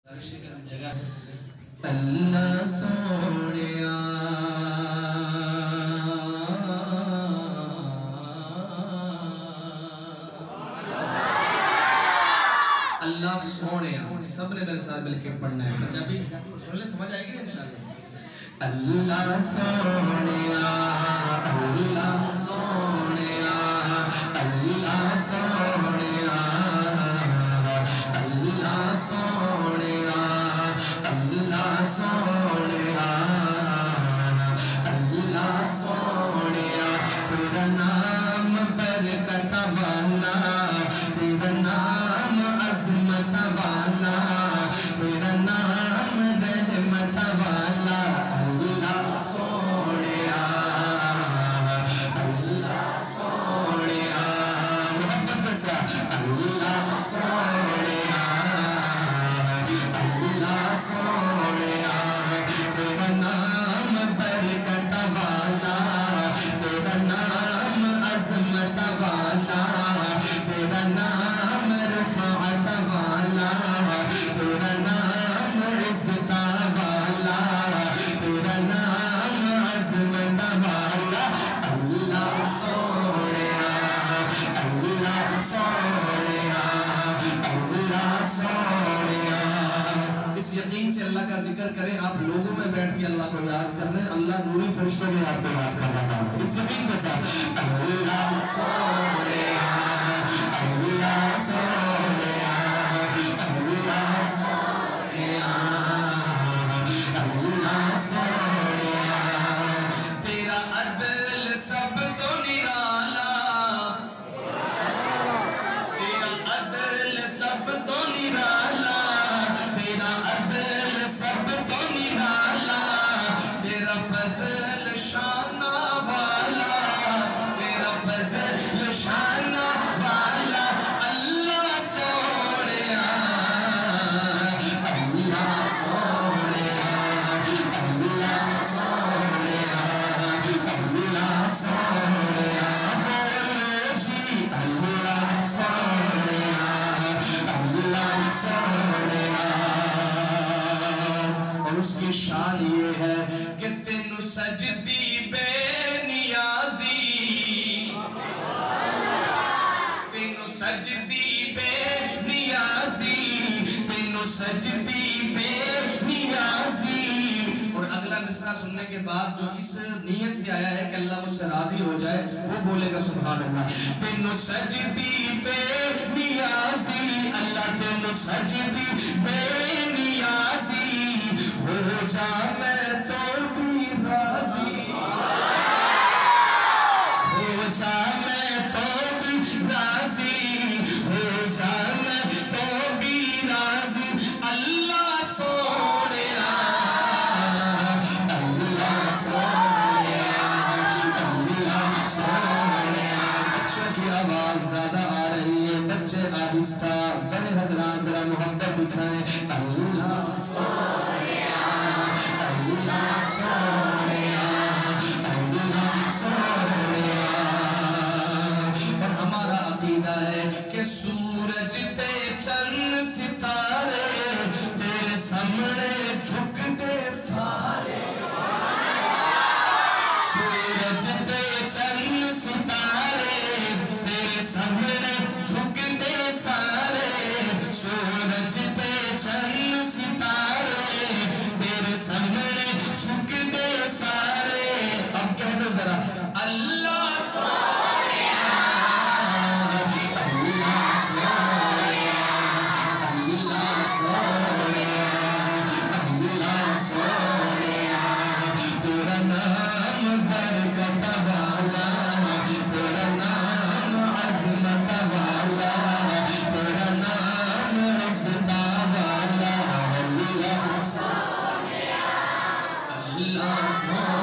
اللہ سونیا اللہ سونیا سب نے میرے ساتھ مل کے پڑھنا ہے پنجابی سن لے سمجھ آئے گی انشاءاللہ اللہ سونیا اللہ سونیا اللہ سونیا اللہ سونیا اللہ سونیا اللہ سونیا تیرا نام برکت والا تیرا نام عظمت والا تیرا نام رحمت والا اللہ سونیا اللہ سونیا محبت کے ساتھ اللہ سونیا اللہ سونیا تیرا نام برکت والا تیرا نام عظمت والا تیرا نام رفعت والا تیرا نام عزت والا تیرا نام عظمت والا اللہ سونیا اللہ سونیا اللہ سونیا اس یقین سے اللہ کا ذکر کریں آپ لوگوں میں بیٹھ کے اللہ کو یاد کر رہے ہیں اللہ نوری فرشتوں میں آپ کو یاد کر رہا ہے اس یقین کے ساتھ اللہ سونیا اللہ سونیا اللہ سونیا اللہ سونیا تیرا عدل سب تو نرالا تیرا عدل سب تو نرالا تیرا عدل سب تو نرالا تیرا فضل شانہ والا تیرا فضل شانہ والا اللہ سونیا اللہ سونیا اللہ سونیا اللہ سونیا بولو جی اللہ سونیا اللہ سونیا اور اس کی شان یہ ہے کہ تینو سجدی بے نیازی تینو سجدی بے نیازی تینو سجدی بے نیازی اور اگلا مصرع سننے کے بعد جو اس نیت سے آیا ہے کہ اللہ مجھ سے راضی ہو جائے وہ بولے گا سبحان اللہ تینو سجدی بے نیازی اللہ تینو سجدی بے نیازی ہو جا میں تو بھی راضی ہو جا میں تو بھی راضی ہو جا میں تو بھی راضی اللہ سونیا اللہ سونیا اللہ سونیا بچوں کی آواز زیادہ آ رہی ہے بچے آہستہ بڑے حضرات ذرا محبت دکھائیں اللہ سونیا اللہ سونیا اللہ سونیا اور ہمارا عقیدہ ہے کہ سورج تے چند ستارے تیرے سامنے جھک دے سارے سورج تے چند ستارے تیرے سامنے جھک دے سارے سورج تے چند ستارے تیرے سامنے جھک دے سارے اب کہہ دو ذرا اللہ سونیا اللہ سونیا اللہ سونیا اللہ سونیا تیرا نام برکت والا تیرا نام عظمت والا تیرا نام عزت والا اللہ سونیا اللہ سونیا